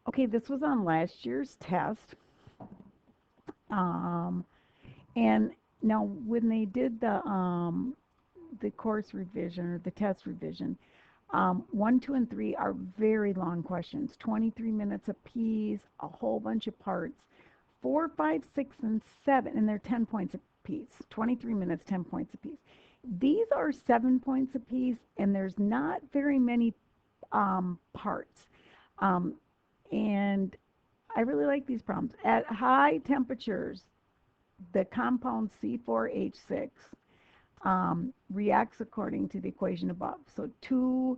Okay, this was on last year's test. Um, and now when they did the course revision or the test revision, 1, 2, and 3 are very long questions, 23 minutes apiece, a whole bunch of parts. 4, 5, 6, and 7, and they're 10 points apiece. 23 minutes, 10 points apiece. These are 7 points apiece, and there's not very many parts. Um, and I really like these problems. At high temperatures, the compound C4H6 reacts according to the equation above. So two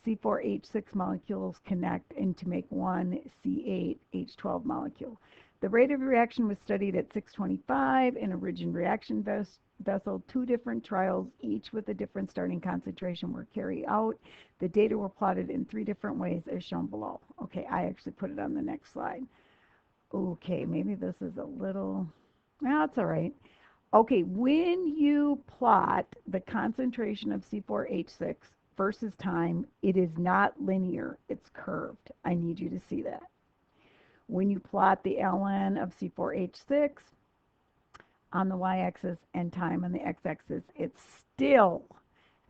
C4H6 molecules connect and to make one C8H12 molecule. The rate of reaction was studied at 625 in a rigid reaction vessel. Two different trials, each with a different starting concentration, were carried out. The data were plotted in 3 different ways as shown below. Okay, I actually put it on the next slide. Okay, maybe this is a little, no, it's all right. Okay, when you plot the concentration of C4H6 versus time, it is not linear, it's curved. I need you to see that. When you plot the ln of C4H6 on the y-axis and time on the x-axis, it's still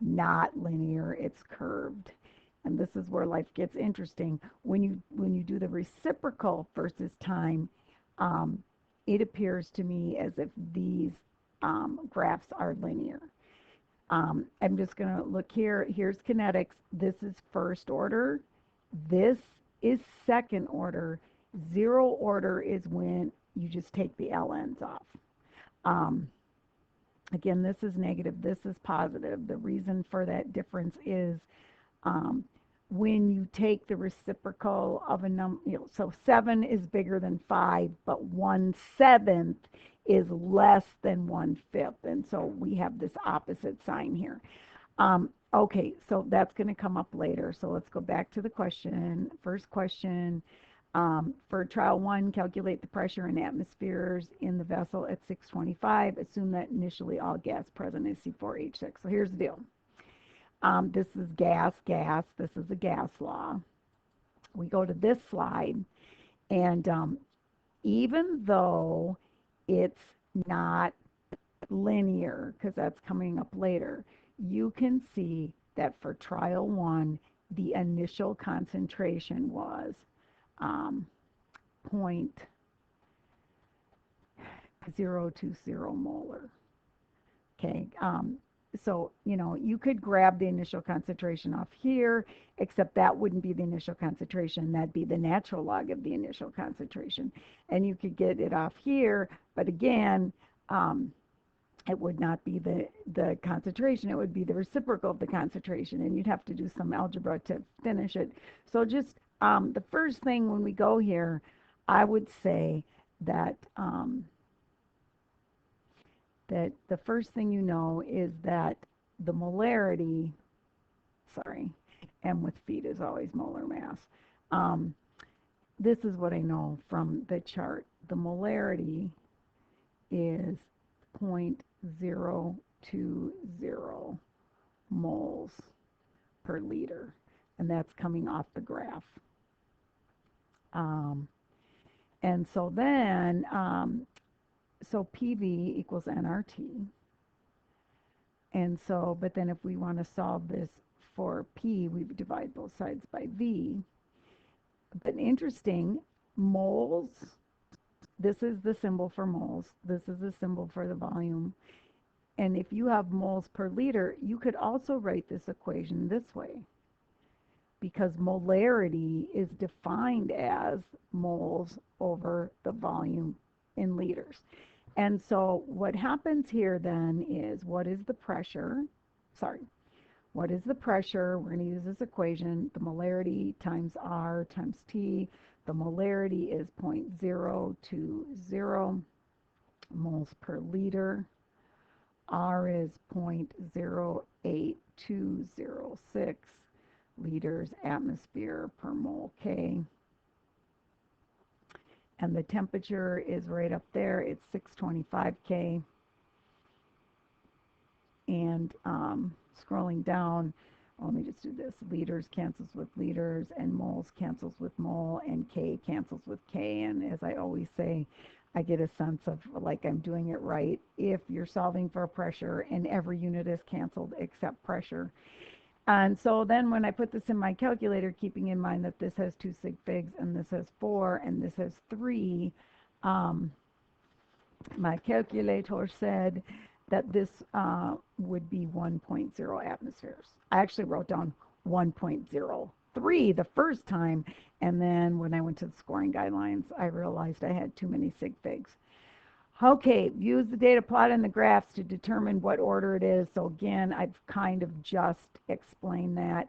not linear, it's curved. And this is where life gets interesting. When you do the reciprocal versus time, it appears to me as if these graphs are linear. I'm just going to look here. Here's kinetics. This is first order. This is second order. Zero order is when you just take the ln's off. Um, Again, this is negative. This is positive. The reason for that difference is um, when you take the reciprocal of a number, so 7 is bigger than 5, but 1/7 is less than 1/5. And so we have this opposite sign here. Okay, so that's going to come up later. So let's go back to the question. First question. For trial 1, calculate the pressure in atmospheres in the vessel at 625. Assume that initially all gas present is C4H6. So here's the deal. This is gas. This is the gas law. We go to this slide, and even though it's not linear, because that's coming up later, you can see that for trial 1, the initial concentration was 0.020 molar. Okay, so you could grab the initial concentration off here, except that wouldn't be the initial concentration. That'd be the natural log of the initial concentration. And you could get it off here, but again, it would not be the concentration. It would be the reciprocal of the concentration, and you'd have to do some algebra to finish it. So just the first thing when we go here, I would say that that the first thing you know is that the molarity, sorry, m with feet is always molar mass. This is what I know from the chart. The molarity is 0.020 moles per liter, and that's coming off the graph. And so then, so PV equals nRT. And so, but then if we want to solve this for P, we divide both sides by V. But interesting, moles, this is the symbol for moles. This is the symbol for the volume. And if you have moles per liter, you could also write this equation this way, because molarity is defined as moles over the volume in liters. And so what happens here then is, what is the pressure? What is the pressure? We're going to use this equation. The molarity times R times T. The molarity is 0.020 moles per liter. R is 0.08206 liters atmosphere per mole K. And the temperature is right up there. It's 625 K. And scrolling down, let me just do this. Liters cancels with liters, and moles cancels with mole, and K cancels with K. And as I always say, I get a sense of like I'm doing it right if you're solving for pressure and every unit is canceled except pressure. And so then when I put this in my calculator, keeping in mind that this has 2 sig figs and this has 4 and this has 3, my calculator said that this would be 1.0 atmospheres. I actually wrote down 1.03 the first time, and then when I went to the scoring guidelines, I realized I had too many sig figs. Okay, use the data plot and the graphs to determine what order it is. So again, I've kind of just explained that.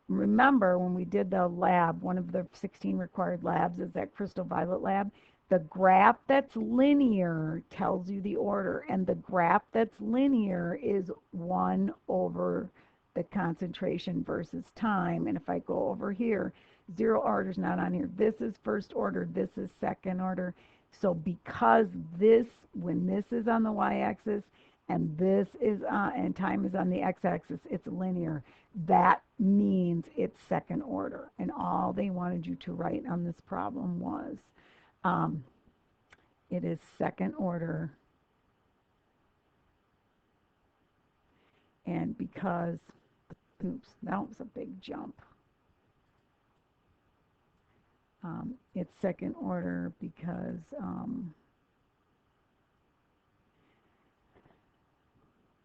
Remember when we did the lab, one of the 16 required labs is that crystal violet lab. The graph that's linear tells you the order, and the graph that's linear is 1 over the concentration versus time. And if I go over here, 0 order is not on here. This is first order, this is second order. So because this, when this is on the y-axis and this is and time is on the x-axis, it's linear. That means it's second order. And all they wanted you to write on this problem was it is second order. And because, oops, that was a big jump. It's second order because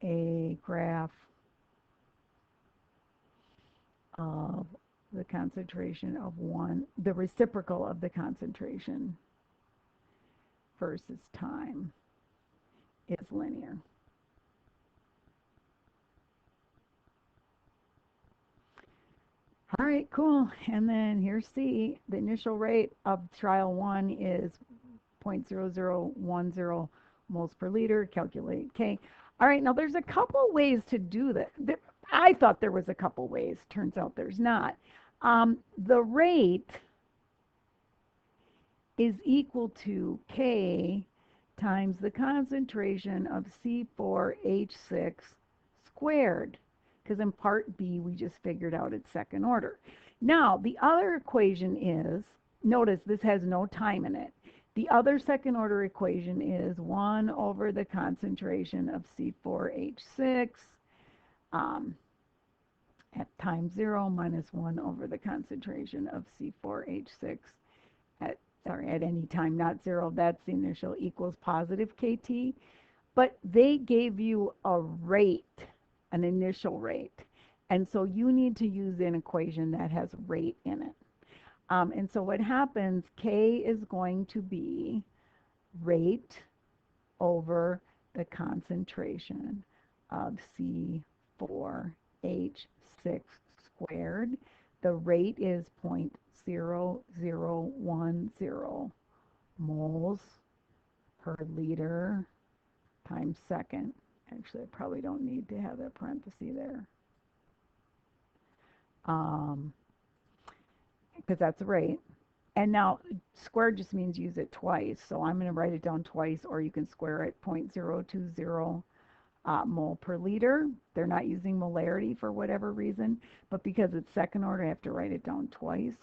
a graph of the concentration of one, the reciprocal of the concentration versus time is linear. All right, cool. And then here's C. The initial rate of trial 1 is 0.0010 moles per liter. Calculate K. All right, now there's a couple ways to do this. I thought there was a couple ways. Turns out there's not. The rate is equal to K times the concentration of C4H6 squared, because in part B we just figured out it's second order. Now the other equation is, notice this has no time in it. The other second order equation is 1 over the concentration of C4H6 at time 0 minus 1 over the concentration of C4H6 at any time not 0. That's the initial equals positive KT. But they gave you a rate, an initial rate. And so you need to use an equation that has rate in it. And so what happens, K is going to be rate over the concentration of C4H6 squared. The rate is 0.0010 moles per liter times second. Actually, I probably don't need to have that parenthesis there. Because that's the rate. And now squared just means use it twice. So I'm going to write it down twice, or you can square it 0.020 mole per liter. They're not using molarity for whatever reason, but because it's second order, I have to write it down twice.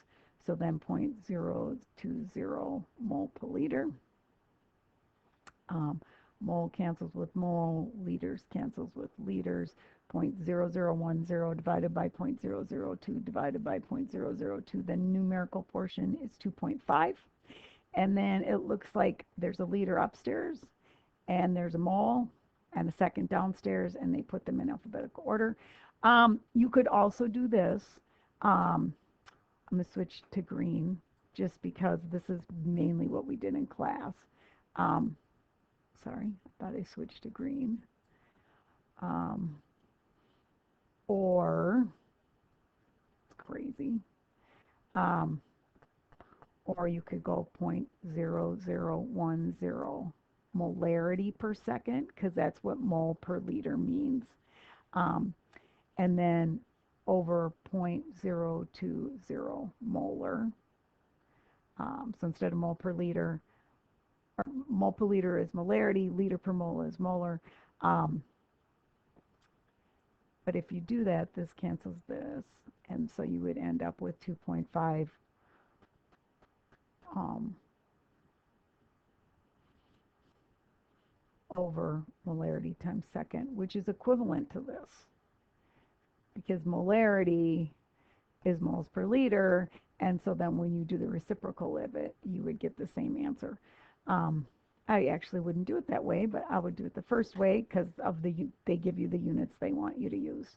So then 0.020 mole per liter. Mole cancels with mole, liters cancels with liters. 0.0010 divided by 0.002 divided by 0.002. The numerical portion is 2.5. And then it looks like there's a liter upstairs, and there's a mole, and a second downstairs, and they put them in alphabetical order. You could also do this. I'm going to switch to green just because this is mainly what we did in class. Sorry, I thought I switched to green. Or, it's crazy. Or you could go 0.0010 molarity per second, because that's what mole per liter means. And then over 0.020 molar. So instead of mole per liter, mole per liter is molarity, liter per mole is molar. But if you do that, this cancels this, and so you would end up with 2.5 over molarity times second, which is equivalent to this, because molarity is moles per liter, and so then when you do the reciprocal of it, you would get the same answer. I actually wouldn't do it that way, but I would do it the first way because of they give you the units they want you to use.